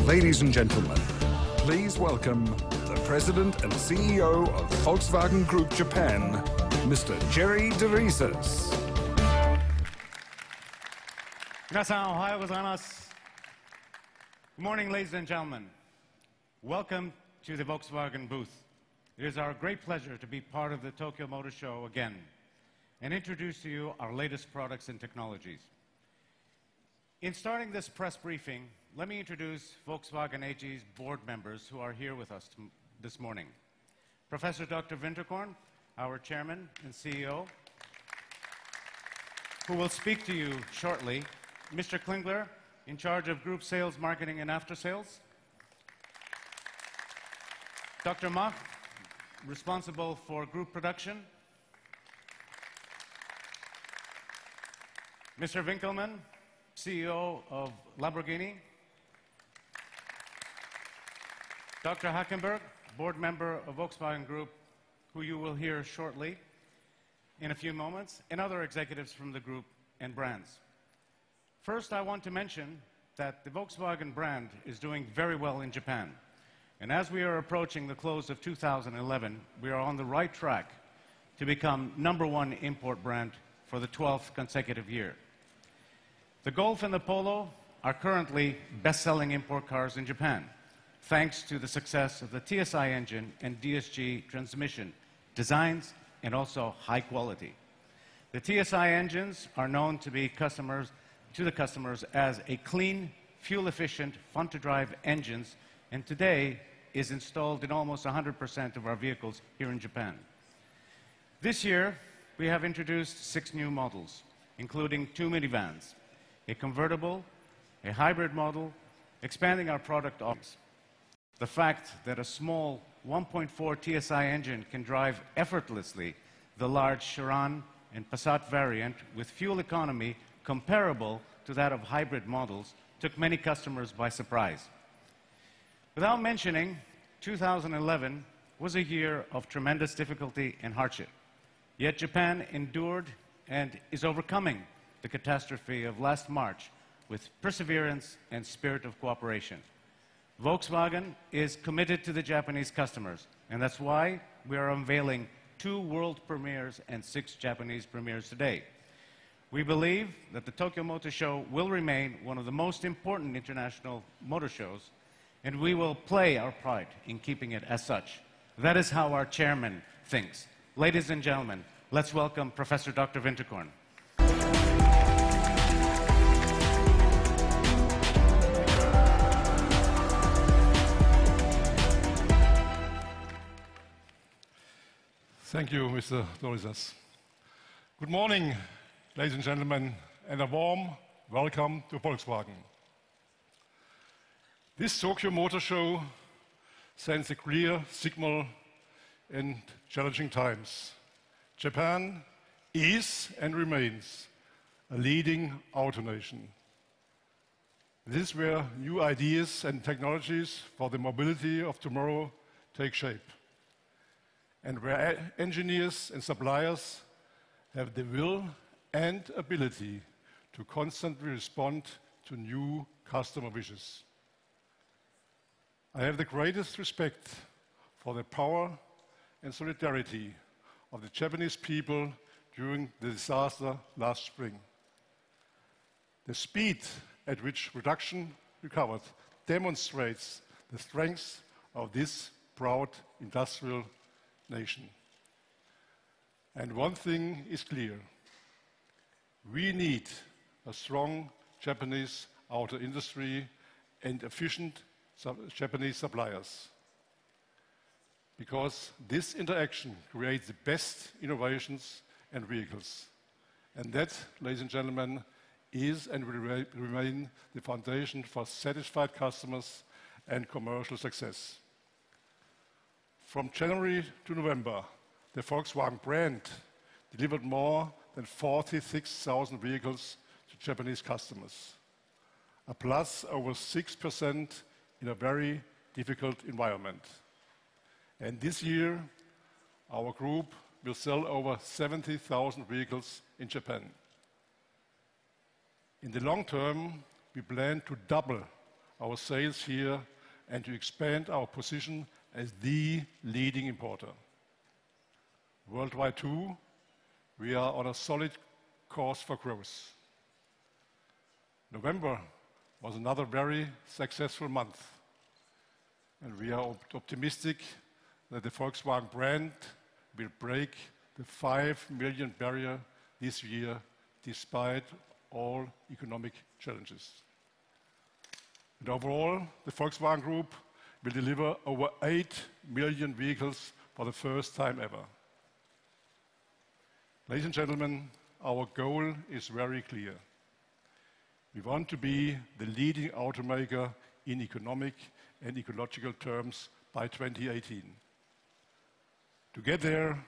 Ladies and gentlemen, please welcome the President and CEO of Volkswagen Group Japan, Mr. Jerry DeRiesas. 皆さんおはようございます。Good morning, ladies and gentlemen. Welcome to the Volkswagen booth. It is our great pleasure to be part of the Tokyo Motor Show again and introduce to you our latest products and technologies. In starting this press briefing, let me introduce Volkswagen AG's board members who are here with us this morning. Professor Dr. Winterkorn, our chairman and CEO, who will speak to you shortly. Mr. Klingler, in charge of group sales, marketing, and after sales. Dr. Mach, responsible for group production. Mr. Winkelmann, CEO of Lamborghini. Dr. Hackenberg, board member of Volkswagen Group, who you will hear shortly in a few moments, and other executives from the group and brands. First, I want to mention that the Volkswagen brand is doing very well in Japan. And as we are approaching the close of 2011, we are on the right track to become #1 import brand for the 12th consecutive year. The Golf and the Polo are currently best-selling import cars in Japan, thanks to the success of the TSI engine and DSG transmission designs and also high quality. The TSI engines are known to the customers as a clean, fuel-efficient, fun-to-drive engines, and today is installed in almost 100% of our vehicles here in Japan. This year, we have introduced 6 new models, including 2 minivans, a convertible, a hybrid model, expanding our product offerings. The fact that a small 1.4 TSI engine can drive effortlessly the large Chiron and Passat variant with fuel economy comparable to that of hybrid models took many customers by surprise. Without mentioning, 2011 was a year of tremendous difficulty and hardship. Yet Japan endured and is overcoming the catastrophe of last March with perseverance and spirit of cooperation. Volkswagen is committed to the Japanese customers, and that's why we are unveiling 2 world premieres and 6 Japanese premieres today. We believe that the Tokyo Motor Show will remain one of the most important international motor shows, and we will play our part in keeping it as such. That is how our chairman thinks. Ladies and gentlemen, let's welcome Professor Dr. Winterkorn. Thank you, Mr. DeRiesas. Good morning, ladies and gentlemen, and a warm welcome to Volkswagen. This Tokyo Motor Show sends a clear signal in challenging times. Japan is and remains a leading auto nation. This is where new ideas and technologies for the mobility of tomorrow take shape, and where engineers and suppliers have the will and ability to constantly respond to new customer wishes. I have the greatest respect for the power and solidarity of the Japanese people during the disaster last spring. The speed at which production recovered demonstrates the strength of this proud industrial nation. And one thing is clear: we need a strong Japanese auto industry and efficient Japanese suppliers, because this interaction creates the best innovations and vehicles. And that, ladies and gentlemen, is and will remain the foundation for satisfied customers and commercial success. From January to November, the Volkswagen brand delivered more than 46,000 vehicles to Japanese customers, a plus over 6% in a very difficult environment. And this year, our group will sell over 70,000 vehicles in Japan. In the long term, we plan to double our sales here and to expand our position as the leading importer. Worldwide too, we are on a solid course for growth. November was another very successful month, and we are optimistic that the Volkswagen brand will break the 5 million barrier this year despite all economic challenges. And overall, the Volkswagen Group will deliver over 8 million vehicles for the first time ever. Ladies and gentlemen, our goal is very clear. We want to be the leading automaker in economic and ecological terms by 2018. To get there,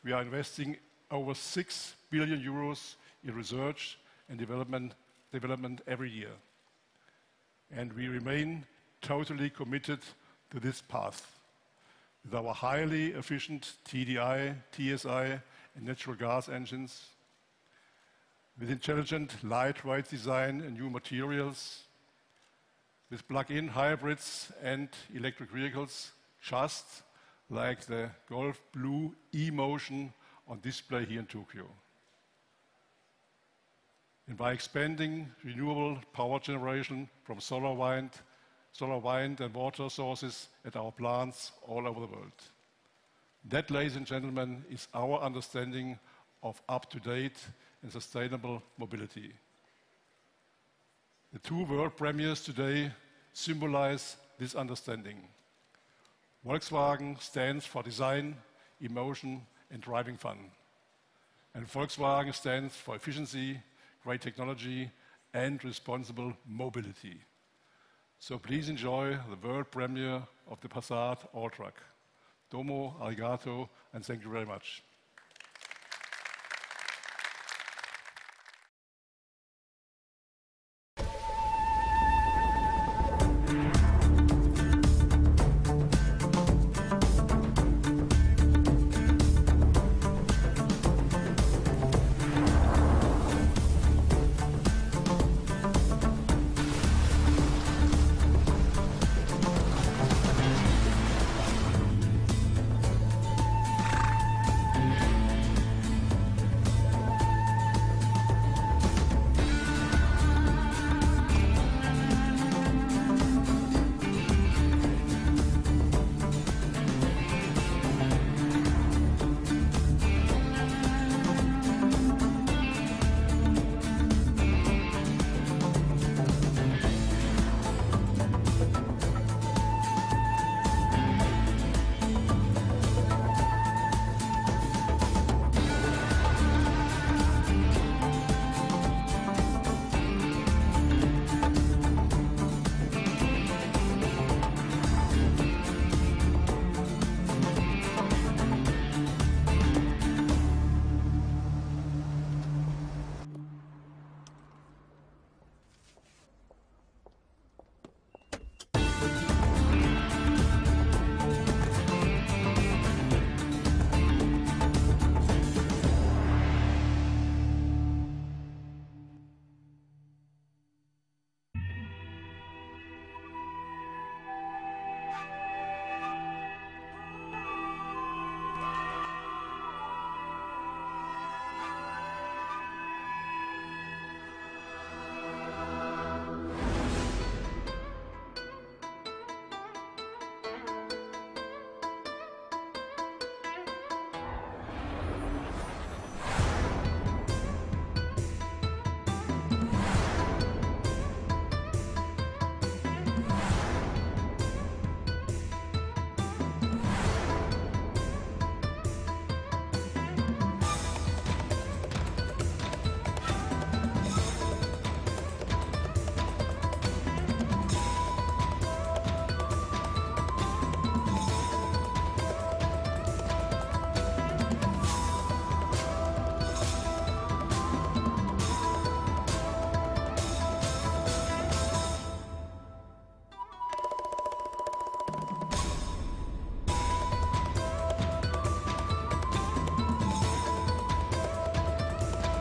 we are investing over 6 billion euros in research and development every year. And we remain totally committed to this path. With our highly efficient TDI, TSI, and natural gas engines, with intelligent lightweight design and new materials, with plug-in hybrids and electric vehicles, just like the Golf Blue e-Motion on display here in Tokyo. And by expanding renewable power generation from solar wind and water sources at our plants all over the world. That, ladies and gentlemen, is our understanding of up-to-date and sustainable mobility. The two world premieres today symbolize this understanding. Volkswagen stands for design, emotion, and driving fun. And Volkswagen stands for efficiency, great technology, and responsible mobility. So please enjoy the world premiere of the Passat All-Truck. Domo, arigato, and thank you very much.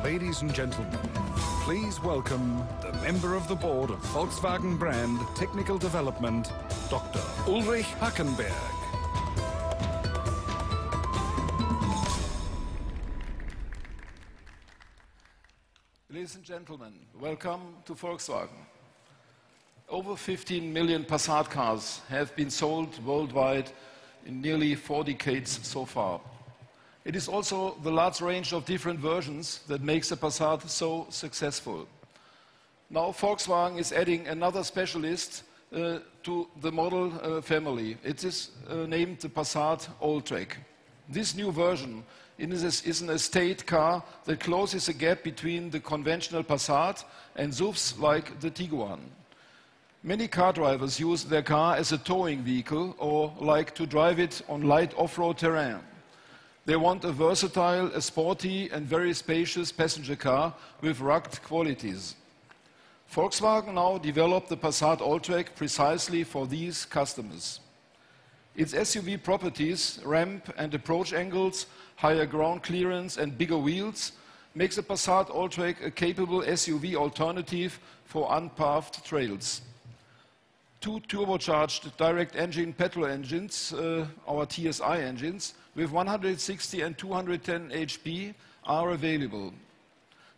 Ladies and gentlemen, Please welcome the member of the board of Volkswagen brand technical development, Dr. Ulrich Hackenberg. Ladies and gentlemen, welcome to Volkswagen. Over 15 million Passat cars have been sold worldwide in nearly 4 decades so far. It is also the large range of different versions that makes the Passat so successful. Now Volkswagen is adding another specialist to the model family. It is named the Passat Alltrack. This new version is an estate car that closes the gap between the conventional Passat and SUVs like the Tiguan. Many car drivers use their car as a towing vehicle or like to drive it on light off-road terrain. They want a versatile, a sporty and very spacious passenger car with rugged qualities. Volkswagen now developed the Passat Alltrack precisely for these customers. Its SUV properties, ramp and approach angles, higher ground clearance and bigger wheels makes the Passat Alltrack a capable SUV alternative for unpaved trails. 2 turbocharged direct engine petrol engines, our TSI engines, with 160 and 210 HP are available.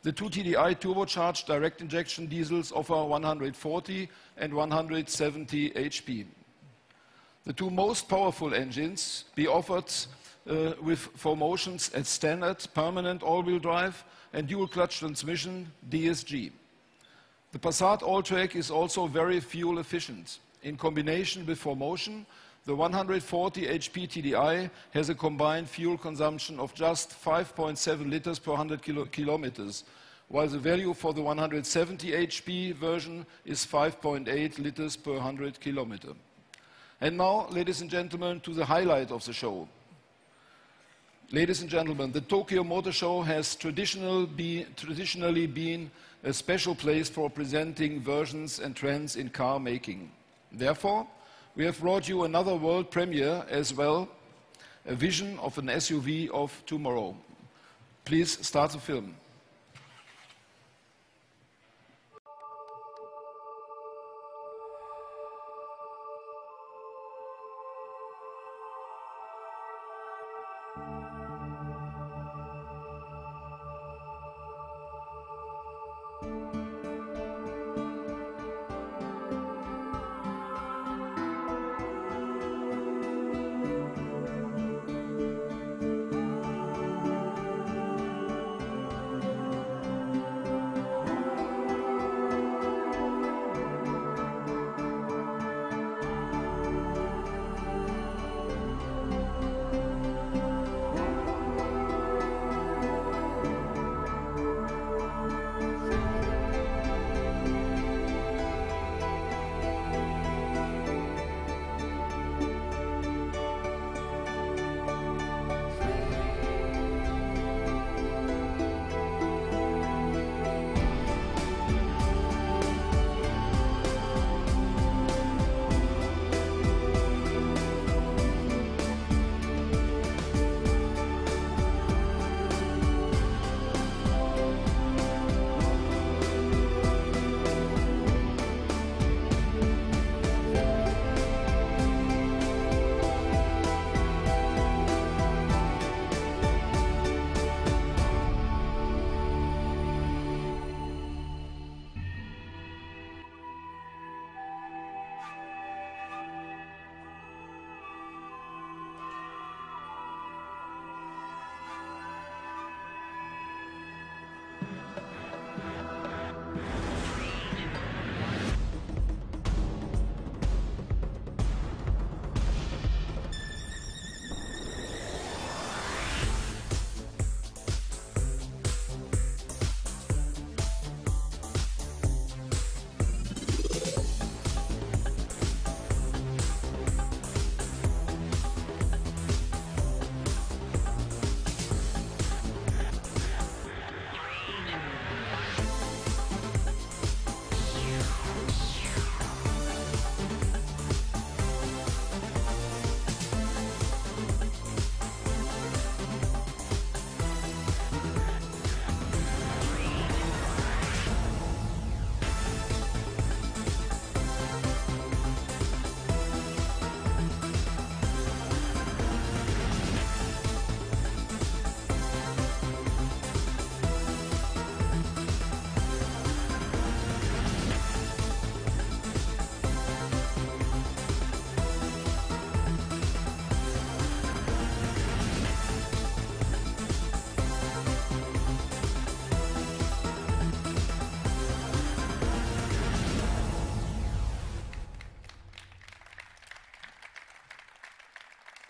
The 2 TDI turbocharged direct injection diesels offer 140 and 170 HP. The 2 most powerful engines be offered with 4 motions at standard, permanent all-wheel drive and dual-clutch transmission DSG. The Passat Alltrack is also very fuel efficient. In combination with 4Motion, the 140 HP TDI has a combined fuel consumption of just 5.7 liters per 100 kilometers, while the value for the 170 HP version is 5.8 liters per 100 kilometers. And now, ladies and gentlemen, to the highlight of the show. Ladies and gentlemen, the Tokyo Motor Show has traditionally been a special place for presenting versions and trends in car making. Therefore, we have brought you another world premiere as well, a vision of an SUV of tomorrow. Please start the film.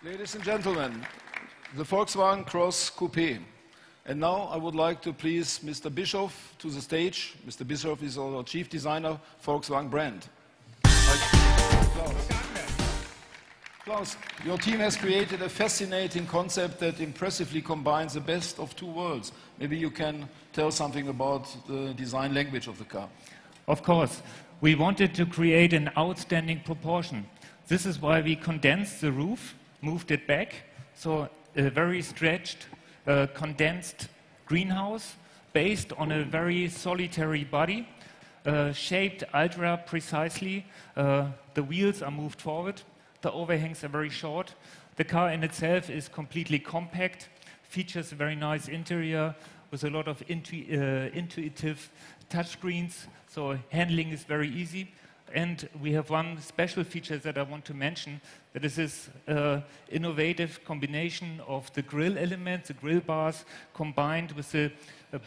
Ladies and gentlemen, the Volkswagen Cross Coupe. And now I would like to please Mr. Bischoff to the stage. Mr. Bischoff is our chief designer, Volkswagen brand. Klaus, your team has created a fascinating concept that impressively combines the best of two worlds. Maybe you can tell something about the design language of the car. Of course. We wanted to create an outstanding proportion. This is why we condensed the roof, moved it back, so a very stretched, condensed greenhouse based on a very solitary body, shaped ultra precisely. The wheels are moved forward, the overhangs are very short. The car in itself is completely compact, features a very nice interior with a lot of intuitive touchscreens, so handling is very easy. And we have one special feature that I want to mention, that is this innovative combination of the grille elements, the grille bars, combined with the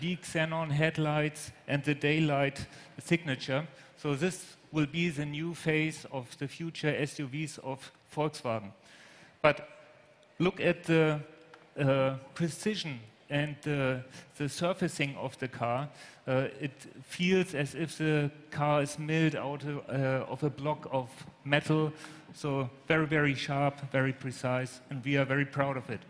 big xenon headlights and the daylight signature. So this will be the new face of the future SUVs of Volkswagen. But look at the precision and the surfacing of the car. It feels as if the car is milled out of a block of metal. So very, very sharp, very precise, and we are very proud of it.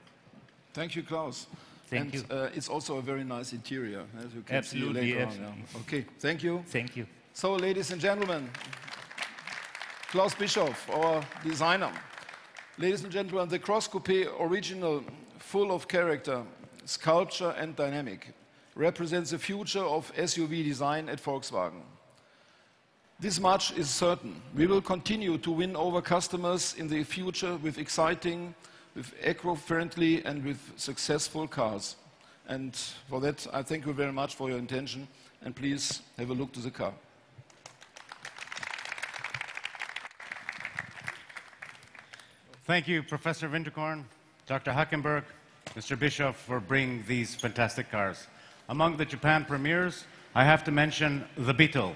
Thank you, Klaus. Thank you. It's also a very nice interior, as you can Absolutely, see later absolutely. on. Yeah. Okay, thank you. Thank you. So, ladies and gentlemen, Klaus Bischoff, our designer. Ladies and gentlemen, the Cross Coupe original, full of character, sculpture and dynamic, represents the future of SUV design at Volkswagen. This much is certain. We will continue to win over customers in the future with exciting, with eco-friendly and with successful cars. And for that, I thank you very much for your attention, and please have a look to the car. Thank you, Professor Winterkorn, Dr. Hackenberg, Mr. Bischoff, for bringing these fantastic cars. Among the Japan premieres, I have to mention the Beetle,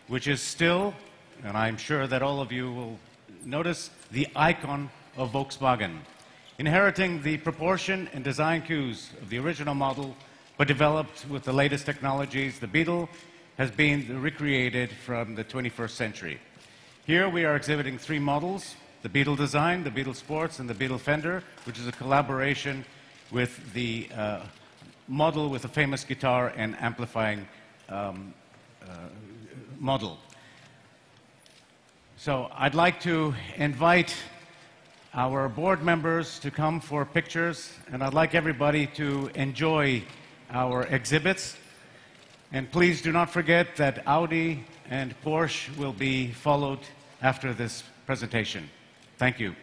which is still, and I'm sure that all of you will notice, the icon of Volkswagen. Inheriting the proportion and design cues of the original model, but developed with the latest technologies, the Beetle has been recreated from the 21st century. Here we are exhibiting three models: the Beetle Design, the Beetle Sports, and the Beetle Fender, which is a collaboration with the model with the famous guitar and amplifying model. So I'd like to invite our board members to come for pictures, and I'd like everybody to enjoy our exhibits. And please do not forget that Audi and Porsche will be followed after this presentation. Thank you.